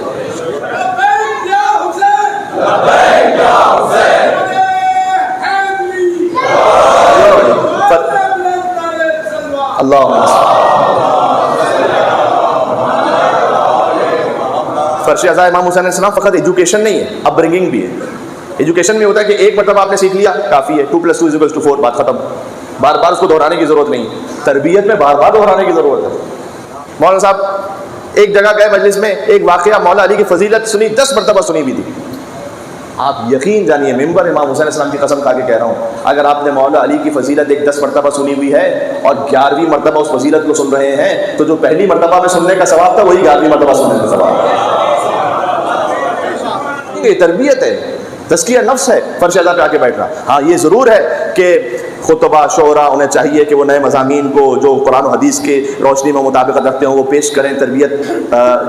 اللہ فرش اعضاء امام حسین علیہ السلام فقط ایجوکیشن نہیں ہے، اپ برنگنگ بھی ہے. ایجوکیشن میں ہوتا ہے کہ ایک مرتبہ آپ نے سیکھ لیا کافی ہے، 2+2=4، بات ختم، بار بار اس کو دہرانے کی ضرورت نہیں. تربیت میں بار بار دہرانے کی ضرورت ہے. مولانا صاحب ایک جگہ گئے مجلس میں، ایک واقعہ مولا علی کی فضیلت سنی، 10 مرتبہ سنی بھی تھی. آپ یقین جانیے، ممبر امام حسین السلام کی قسم کھا کے کہہ رہا ہوں، اگر آپ نے مولا علی کی فضیلت ایک 10 مرتبہ سنی ہوئی ہے اور 11ویں مرتبہ اس فضیلت کو سن رہے ہیں، تو جو پہلی مرتبہ میں سننے کا ثواب تھا وہی 11ویں مرتبہ سننے کا ثواب ہے. یہ تربیت ہے، تزکیہ نفس ہے فرش اعضاء پہ آ کے بیٹھنا. ہاں یہ ضرور ہے کہ خطبہ شعراء انہیں چاہیے کہ وہ نئے مضامین کو جو قرآن و حدیث کے روشنی میں مطابقت رکھتے ہوں وہ پیش کریں، تربیت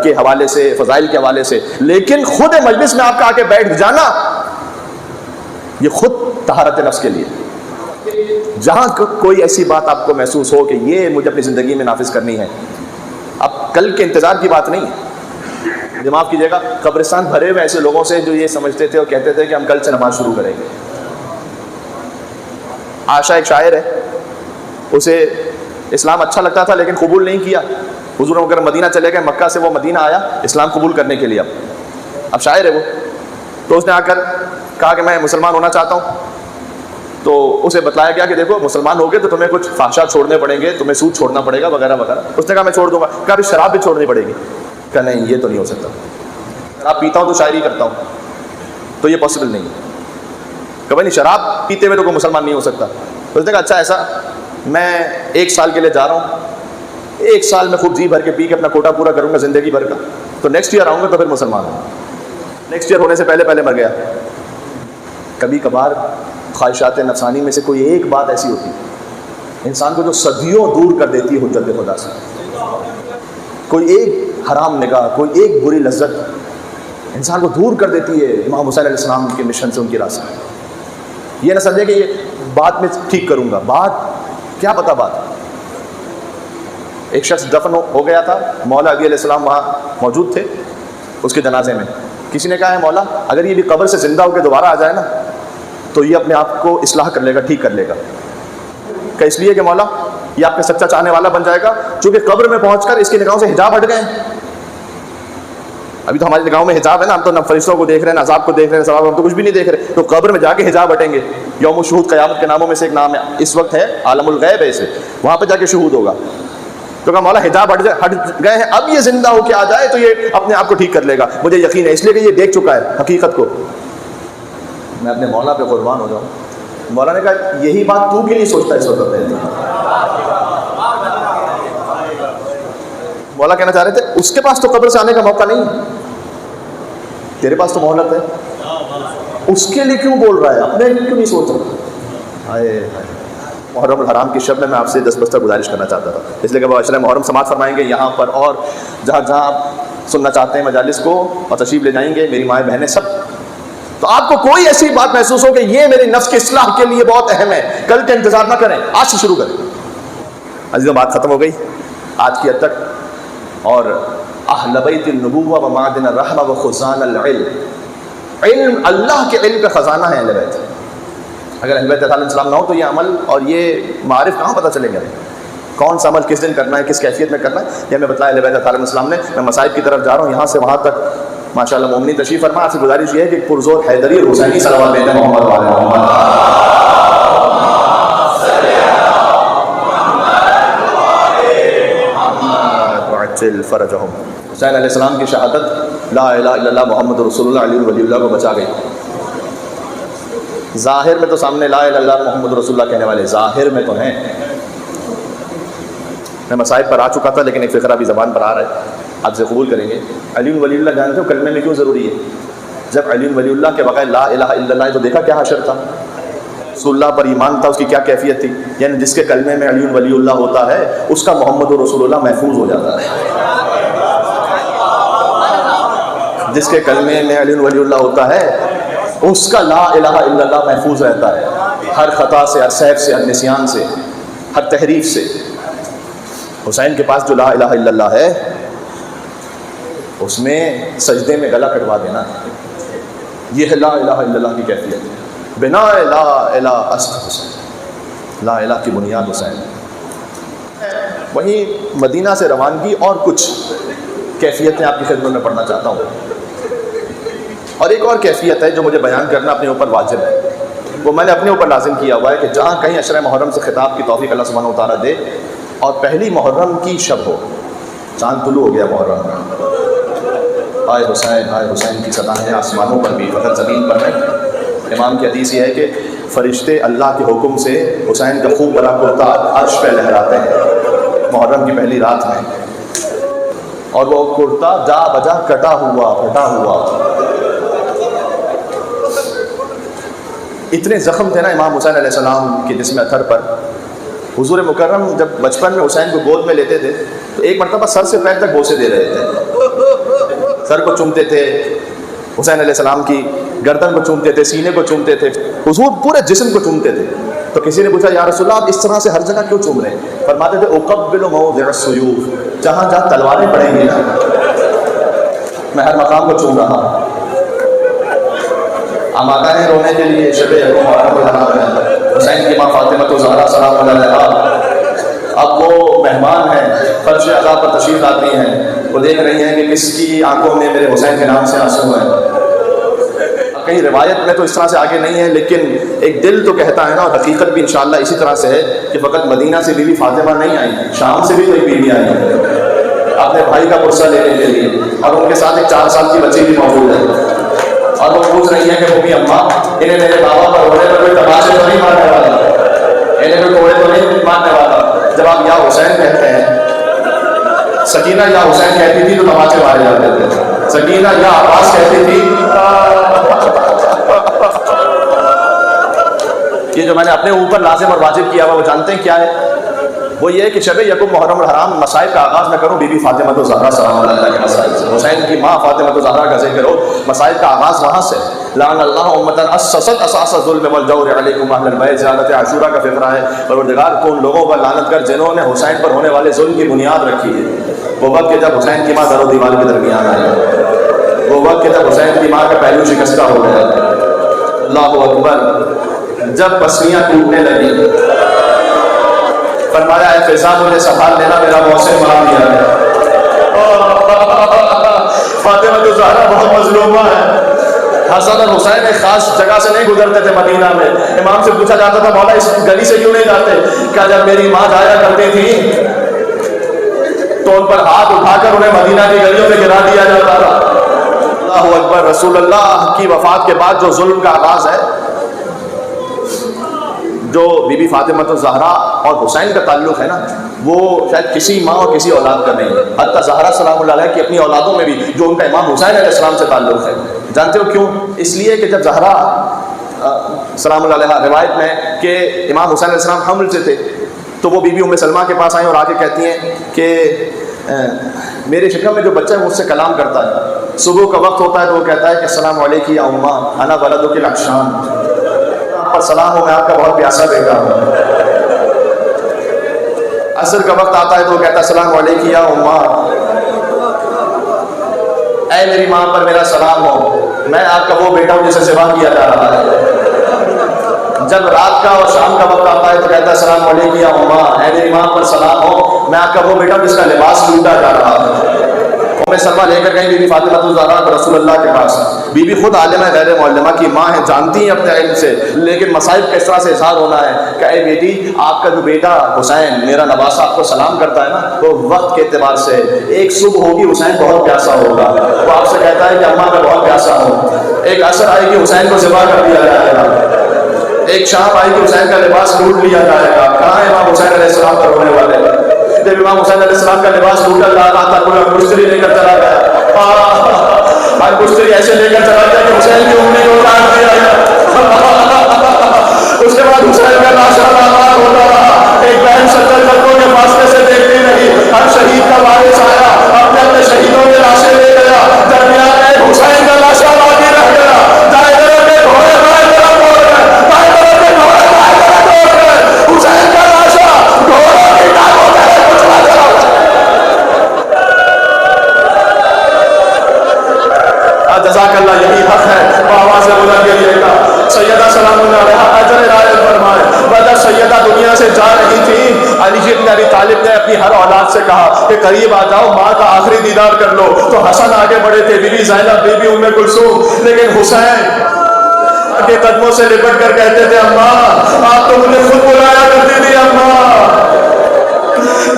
کے حوالے سے، فضائل کے حوالے سے، لیکن خود مجلس میں آپ کا آ کے بیٹھ جانا یہ خود طہارت نفس کے لیے. جہاں کوئی ایسی بات آپ کو محسوس ہو کہ یہ مجھے اپنی زندگی میں نافذ کرنی ہے، اب کل کے انتظار کی بات نہیں ہے. معاف کیجیے گا، قبرستان بھرے ہوئے ایسے لوگوں سے جو یہ سمجھتے تھے اور کہتے تھے کہ ہم کل سے نماز شروع کریں گے. عائشہ ایک شاعر ہے، اسے اسلام اچھا لگتا تھا لیکن قبول نہیں کیا. حضور اگر مدینہ چلے گئے، مکہ سے وہ مدینہ آیا اسلام قبول کرنے کے لیے. اب شاعر ہے وہ، تو اس نے آ کر کہا کہ میں مسلمان ہونا چاہتا ہوں. تو اسے بتلایا گیا کہ دیکھو مسلمان ہو گئے تو تمہیں کچھ فحشات چھوڑنے پڑیں گے، تمہیں سود چھوڑنا پڑے گا وغیرہ وغیرہ. اس نے کہا میں چھوڑ دوں گا. کہا بھی شراب بھی چھوڑنی پڑے گی. کہ نہیں یہ تو نہیں ہو سکتا، شراب پیتا ہوں تو شاعری کرتا ہوں تو یہ پاسبل نہیں ہے. کہ بھائی نہیں، شراب پیتے ہوئے تو کوئی مسلمان نہیں ہو سکتا. اس نے کہا اچھا ایسا، میں 1 سال کے لیے جا رہا ہوں، 1 سال میں خوب جی بھر کے پی کے اپنا کوٹا پورا کروں گا زندگی بھر کا، تو نیکسٹ ایئر آؤں گا تو پھر مسلمان ہوں. نیکسٹ ایئر ہونے سے پہلے پہلے مر گیا. کبھی کبھار خواہشات نفسانی میں سے کوئی ایک بات ایسی ہوتی ہے انسان کو جو صدیوں دور کر دیتی ہے حجت خدا سے. کوئی ایک حرام نگاہ، کوئی ایک بری لذت انسان کو دور کر دیتی ہے امام حسین علیہ السلام کے مشن سے، ان کی راہ سے. یہ نہ سمجھے کہ یہ بات میں ٹھیک کروں گا، بات کیا پتہ بات. ایک شخص دفن ہو گیا تھا، مولا علی علیہ السلام وہاں موجود تھے اس کے جنازے میں. کسی نے کہا ہے مولا اگر یہ بھی قبر سے زندہ ہو کے دوبارہ آ جائے نا تو یہ اپنے آپ کو اصلاح کر لے گا، ٹھیک کر لے گا. کہ اس لیے کہ مولا یہ آپ کا سچا چاہنے والا بن جائے گا. چونکہ قبر میں پہنچ کر اس کی نگاہوں سے حجاب ہٹ گئے ہیں. ابھی تو ہماری نگاہوں میں حجاب ہے نا، ہم تو نہ فرشتوں کو دیکھ رہے ہیں، نہ عذاب کو دیکھ رہے ہیں، ثواب ہم تو کچھ بھی نہیں دیکھ رہے. تو قبر میں جا کے حجاب ہٹیں گے. یوم الشہود قیامت کے ناموں میں سے ایک نام ہے، اس وقت ہے عالم الغیب ہے اسے، وہاں پہ جا کے شہود ہوگا. تو کہا مولا حجاب ہٹ گئے ہیں، اب یہ زندہ ہو کے آ جائے تو یہ اپنے آپ کو ٹھیک کر لے گا. مجھے یقین ہے اس لیے کہ یہ دیکھ چکا ہے حقیقت کو. میں اپنے مولا پہ قربان ہو جاؤں. مولا نے کہا یہی بات تو کیوں نہیں سوچتا اس وقت میں؟ مولا کہنا چاہ رہے تھے اس کے پاس تو قبر سے آنے کا موقع نہیں، تیرے پاس تو مہلت ہے. اس کے لیے کیوں بول رہا ہے، اپنے لیے کیوں نہیں سوچ رہا؟ محرم الحرام کی شب میں آپ سے دستبستہ گزارش کرنا چاہتا تھا، اس لیے کہ وہ عشرہ محرم سماعت فرمائیں گے یہاں پر، اور جہاں جہاں آپ سننا چاہتے ہیں مجالس کو، اور تشریف لے جائیں گے میری مائیں بہنیں سب. تو آپ کو کوئی ایسی بات محسوس ہو کہ یہ میرے نفس کی اصلاح کے لیے بہت اہم ہے، کل کا انتظار نہ کریں، آج سے شروع کریں. عزیزوں بات ختم ہو گئی آج کی حد تک. اور اہل بیت النبوہ و معدن الرحمہ و خزان العلم، علم اللہ کے علم کا خزانہ ہے اہل بیت. اگر اہل بیت علیہ السلام نہ ہو تو یہ عمل اور یہ معارف کہاں پتہ چلیں گے؟ کون سا عمل کس دن کرنا ہے، کس کیفیت میں کرنا ہے، یہ ہمیں بتلایا اہل بیت علیہ السلام نے. میں مصائب کی طرف جا رہا ہوں، یہاں سے وہاں تک ماشاء اللہ مومنین تشریف فرما. آپ سے گزارش یہ ہے کہ پرزور حیدری اور حسینی صلوات دیتے ہیں محمد والے محمد. فرجہم. حسین علیہ السلام کی شہادت لا الہ الا اللہ محمد رسول اللہ علی ولی اللہ کو بچا گئی. ظاہر میں تو سامنے لا الہ الا اللہ محمد رسول اللہ کہنے والے ظاہر میں تو ہیں. میں مصائب پر آ چکا تھا لیکن ایک فقرہ بھی زبان پر آ رہا ہے، آپ سے قبول کریں گے. علی ولی اللہ جانتے ہو کلمے میں کیوں ضروری ہے؟ جب علی ولی اللہ کے بغیر لا الہ الا اللہ تو دیکھا کیا حشر تھا. رسول اللہ پر ایمان تھا، اس کی کیا کیفیت تھی. یعنی جس کے کلمے میں علی ولی اللہ ہوتا ہے اس کا محمد رسول اللہ محفوظ ہو جاتا ہے. جس کے کلمے میں علی ولی اللہ ہوتا ہے اس کا لا الہ الا اللہ محفوظ رہتا ہے، ہر خطا سے، ہر سہو سے، ہر نسیان سے، ہر تحریف سے. حسین کے پاس جو لا الہ الا اللہ ہے اس میں سجدے میں گلا کٹوا دینا ہے. یہ ہے لا الہ الا اللہ کی کیفیت. بنا لا الہ اصل حسین، لا الہ کی بنیاد حسین. وہیں مدینہ سے روانگی اور کچھ کیفیتیں آپ کی خدمت میں پڑھنا چاہتا ہوں. اور ایک اور کیفیت ہے جو مجھے بیان کرنا اپنے اوپر واجب ہے، وہ میں نے اپنے اوپر لازم کیا ہوا ہے کہ جہاں کہیں عشرہ محرم سے خطاب کی توفیق اللہ سبحانہ و تعالیٰ دے اور پہلی محرم کی شب ہو، چاند طلوع ہو گیا محرم میں، آئے حسین کی صدایں آسمانوں پر بھی فقط زمین پر نہیں. امام کی حدیث یہ ہے کہ فرشتے اللہ کے حکم سے حسین کا خوب بڑا کرتا عرش پہ لہراتے ہیں محرم کی پہلی رات میں، اور وہ کرتا جا بجا کٹا ہوا پھٹا ہوا. اتنے زخم تھے نا امام حسین علیہ السلام کے جسم اطہر پر. حضور مکرم جب بچپن میں حسین کو گود میں لیتے تھے تو ایک مرتبہ سر سے پیر تک بوسے دے رہے تھے، سر کو چومتے تھے، حسین علیہ السلام کی گردن کو چومتے تھے، سینے کو چومتے تھے، حضور پورے جسم کو چومتے تھے. تو کسی نے پوچھا یا رسول اللہ آپ اس طرح سے ہر جگہ کیوں چوم رہے ہیں؟ فرماتے تھے اقبل موضع السیوف، جہاں جہاں تلواریں پڑیں گی نا میں ہر مقام کو چوم رہا ہوں. آمادہ ہیں رونے کے لیے شب یکم محرم الحرام ہے. حسین کی ماں فاطمہ الزہرا سلام اللہ علیہا اب وہ مہمان ہیں، فرش عزا پر تشریف لاتی ہیں، وہ دیکھ رہی ہیں کہ کس کی آنکھوں میں میرے حسین کے نام سے آنسو ہیں. کہیں روایت میں تو اس طرح سے آگے نہیں ہے لیکن ایک دل تو کہتا ہے نا، اور حقیقت بھی انشاءاللہ اسی طرح سے ہے کہ فقط مدینہ سے بیوی فاطمہ نہیں آئی، شام سے بھی کوئی بیوی آئی ہے اپنے بھائی کا پرسہ لینے کے لیے، اور ان کے ساتھ ایک 4 سال کی بچی بھی موجود ہے. اور وہ پوچھ رہی ہے کہ ممی اماں انہیں میرے بابا پر ہونے پر کوئی تماشے تو نہیں مارنے والا، انہیں کوئی کوڑے تو نہیں مارنے والا. جب آپ یا حسین کہتے ہیں، سکینہ یا حسین کہتی تھی تو تماشے مارے جاتے تھے، سکینہ یا عباس کہتی تھی. یہ جو میں نے اپنے اوپر لازم اور واجب کیا ہوا وہ جانتے ہیں کیا ہے؟ وہ یہ ہے کہ شب یکم محرم الحرام مسائب کا آغاز میں کروں بی بی فاطمہ الزہرا سلام اللہ کے مسائب سے. حسین کی ماں فاطمہ الزہرا کا ذکر ہو، مسائب کا آغاز وہاں سے. لعن اللہ امتا اسست اساس الظلم والجور علیکم اہل البیت، زیادت عاشورہ کا فقرہ ہے. پروردگار کو ان لوگوں پر لعنت کر جنہوں نے حسین پر ہونے والے ظلم کی بنیاد رکھی ہے. وہ وقت کہ جب حسین کی ماں در و دیوار کے درمیان آئی، وہ وقت کہ جب حسین کی ماں کا پہلو شکستہ ہو گیا. اللہ اکبر. جب پسلیاں ٹوٹنے لگی فرمایا اے فضا مجھے سنبھال لینا، میرا محسن مار دیا گیا۔ فاطمہ الزہرا بہت مظلومہ ہے۔ حسن اور حسین ایک خاص جگہ سے نہیں گزرتے تھے مدینہ میں، امام سے پوچھا جاتا تھا مولا اس گلی سے کیوں نہیں جاتے؟ کہا جب میری ماں جایا کرتی تھی تو ان پر ہاتھ اٹھا کر انہیں مدینہ کی گلیوں میں گرا دیا جاتا تھا۔ اللہ اکبر۔ رسول اللہ کی وفات کے بعد جو ظلم کا آغاز ہے، جو بی بی فاطمہ الزہرا اور حسین کا تعلق ہے نا، وہ شاید کسی ماں اور کسی اولاد کا نہیں ہے، حتیٰ زہرا سلام اللہ علیہ کی اپنی اولادوں میں بھی جو ان کا امام حسین علیہ السلام سے تعلق ہے۔ جانتے ہو کیوں؟ اس لیے کہ جب زہرا سلام اللہ علیہ روایت میں کہ امام حسین علیہ السلام حمل سے تھے تو وہ بی بی ام سلمہ کے پاس آئیں اور آ کے کہتی ہیں کہ میرے شکم میں جو بچہ ہے مجھ سے کلام کرتا ہے، صبح کا وقت ہوتا ہے تو وہ کہتا ہے کہ السلام علیکم یا اماں انا ولدک العطشان، پر سلام ہو میں آپ کا بہت پیاسا بیٹا ہوں۔ عصر کا وقت آتا ہے تو وہ کہتا ہے السلام علیکم یا اماں، اے میری ماں پر میرا سلام ہو، میں آپ کا وہ بیٹا ہوں جسے ذبح کیا جا رہا ہے۔ جب رات کا اور شام کا وقت آتا ہے تو کہتا ہے السلام علیکم یا اماں، اے میری ماں پر سلام ہو، میں آپ کا وہ بیٹا ہوں جس کا لباس لوٹا جا رہا ہے۔ ام سلمہ لے کر گئی بی بی فاطمہ الزہرا کو رسول اللہ کے پاس۔ بی بی خود عالمہ غیر معلمہ کی ماں ہے، جانتی ہیں اپنے علم سے، لیکن مصائب کس طرح سے اظہار ہونا ہے کہ اے بیٹی آپ کا جو بیٹا حسین میرا نواسہ آپ کو سلام کرتا ہے نا، وہ وقت کے اعتبار سے ایک صبح ہوگی حسین بہت پیاسا ہوگا، وہ آپ سے کہتا ہے کہ اماں میں بہت پیاسا ہوں، ایک عصر آئے گی حسین کو ذبح کر دیا جائے گا، ایک شام آئے گی حسین کا لباس لوٹ لیا جائے گا۔ کہاں ہے امام حسین علیہ السلام پر ہونے والے؟ جب امام حسین علیہ السلام کا لباس لوٹا جا رہا تھا کوئی مشتری لے کر چلا گیا، اور مشتری ایسے لے کر چلا گیا کہ حسین کی انگلی کو کاٹ دیا گیا۔ اس کے بعد حسین کا لاشا آباد ہوتا رہا، ایک بہن 70 قدموں کے فاصلے سے دیکھتی رہی، ہر شہید کا وارث آیا اپنے اپنے شہیدوں کے لاشیں لے گیا، درمیان میں حسین کا لاشا باقی رہ گیا۔ دائیں طرف کے گھوڑے بائیں طرف دوڑ گئے، بائیں طرف کے گھوڑے بائیں طرف دوڑ گئے، حسین کا لاشا گھوڑوں کی ٹانگوں میں کچلا چلا گیا۔ جزاک اللہ، یہی حق ہے، آواز بلند کریے گا۔ سیدہ سلام اللہ علیہا اجر رعایت فرمائے، بدر سیدہ دنیا سے جا رہی تھی، علی جی بن ابی طالب نے اپنی ہر اولاد سے کہا کہ قریب آ جاؤ، ماں کا آخری دیدار کر لو، تو حسن آگے بڑھے تھے، بی بی زینب، بی بی ام کلثوم، لیکن حسین کے قدموں سے لپٹ کر کہتے تھے اماں آپ تو مجھے خود بلایا کرتی تھی اماں۔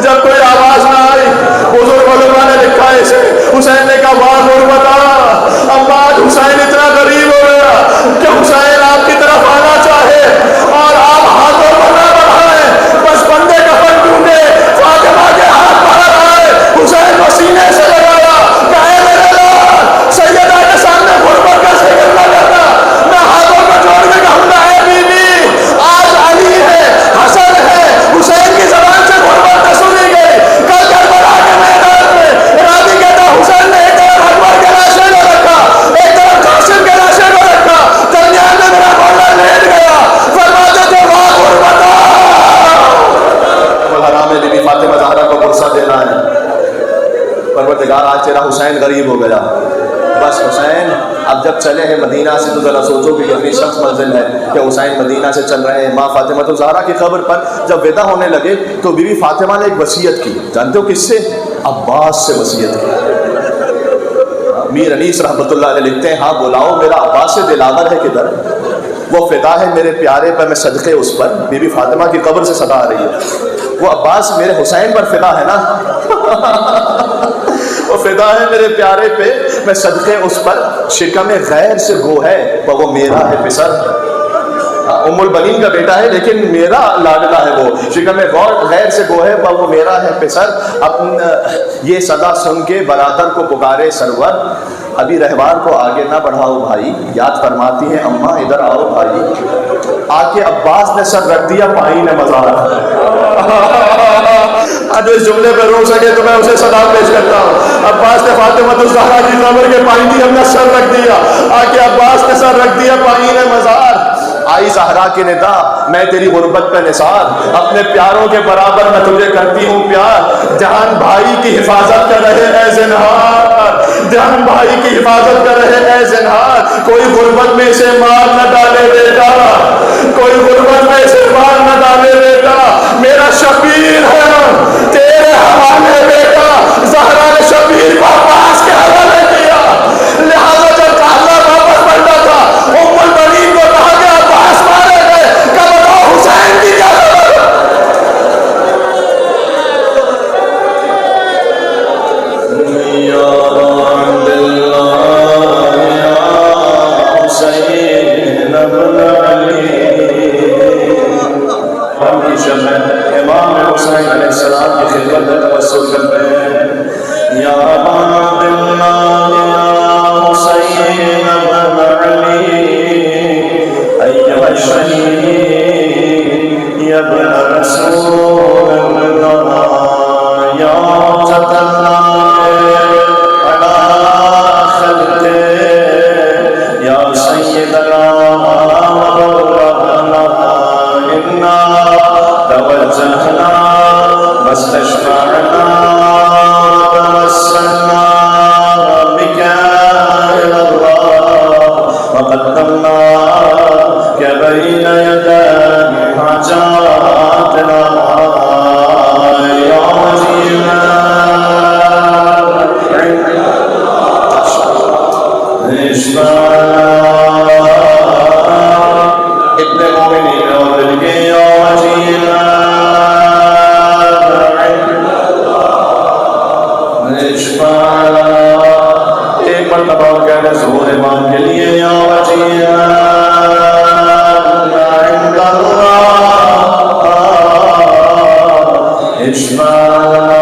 جب کوئی آواز نہ آئی، بزرگ علماء نے لکھا ہے اسے، حسین نے کہا واہ غربتا، اماں آج حسین اتنا غریب ہو گیا کہ حسین آپ کی طرف آنا چاہے اور آپ ہاتھوں کو نہ بڑھائیں، بس بندے کفن ڈھونڈے، فاطمہ کے ہاتھ باہر آئے، حسین کو سینے سے لگایا، کہے میرے لال سیدہ کے سامنے غربت کا ذکر نہ کرنا، میں ہاتھوں کو جوڑ کے کہوں گا اے بی بی آج علی ہے، حسن ہے، حسین کی زبان سے غربت نہ سنی گئی۔ کل کربلا کے میدان میں راضی کہتا حسین نے ایک طرف اکبر کے لاشے کو رکھا، ایک طرف قاسم کے لاشے کو رکھا، درمیان میں میرا مولا لیٹ گیا، فرماتے تھے واہ غربتا۔ حرام بی بی فاطمہ زہرا کو فرصت دینا ہے، پروردگار آج تیرا حسین غریب ہو گیا، بس حسین اب جب چلے ہیں مدینہ سے تو ذرا سوچو کہ کتنی سخت منزل ہے کہ حسین مدینہ سے چل رہے ہیں۔ ماں فاطمہ الزہرا کی قبر پر جب ودا ہونے لگے تو بی بی فاطمہ نے ایک وصیت کی، جانتے ہو کس سے؟ عباس سے وصیت کی۔ میر انیس رحمۃ اللہ علیہ لکھتے ہیں ہاں بلاؤ میرا عباس دلاور ہے کدھر، وہ فدا ہے میرے پیارے پر میں صدقے اس پر، بی بی فاطمہ کی قبر سے صدا آ رہی ہے، وہ عباس میرے حسین پر فدا ہے نا، وہ فدا ہے میرے پیارے پہ میں صدقے اس پر، شکم غیر سے گو ہے وہ میرا ہے پسر، ام البنین کا بیٹا ہے لیکن میرا لاڈلا ہے وہ، شکم غیر سے گو ہے وہ میرا ہے پسر، یہ صدا سن کے برادر کو پکارے سرور، ابھی رہوار کو آگے نہ بڑھاؤ بھائی، یاد فرماتی ہیں اماں ادھر آؤ بھائی، آ کے عباس نے سر رکھ دیا پائی نے مزار۔ جو اس جملے پہ رو سکے تو میں اسے سلام پیش کرتا ہوں۔ عباس نے فاطمہ الزہرا کی قبر کے پائی نے اپنا سر رکھ دیا، آ کے عباس نے سر رکھ دیا پائی نے مزار۔ آئی زہرا کی ندا میں تیری غربت پہ نثار، اپنے پیاروں کے برابر میں تجھے کرتی ہوں پیار، جہان بھائی کی حفاظت کر رہے اے زنہار، جہان بھائی کی حفاظت کر رہے اے زنہار، کوئی غربت میں اسے مار نہ ڈالے بیٹا، کوئی غربت میں اسے مار نہ ڈالے بیٹا، میرا شبیر ہے تیرے حوالے بیٹا، زہرا نے شبیر کو عباس کے حوالے کیا، لہذا جب کافلا واپس بڑھتا تھا ام البنین کو کہا کہ عباس مارے گئے، کہ بتاؤ حسین کی کیا خبر؟ یا حسین ابن علی، ہم کی شب میں امام حسین علیہ السلام کی خدمت میں توسل کرتے ہیں، یا عباد اللہ یا حسین ابن علی ایھا الشہید یا ابن رسول اللہ یا حجۃ اللہ علی خلقہ یا سیدنا ومولانا انا توجہنا واستشفعنا وتوسلنا بك إلى الله وقدمناك بين يدي حاجاتنا يا وجيها اشفعنا ابن المؤمنين وبالك يا وجيها ایک مرتبہ کہنے ظہور امام کے لیے یا وجیہ عند اللہ اشفعنا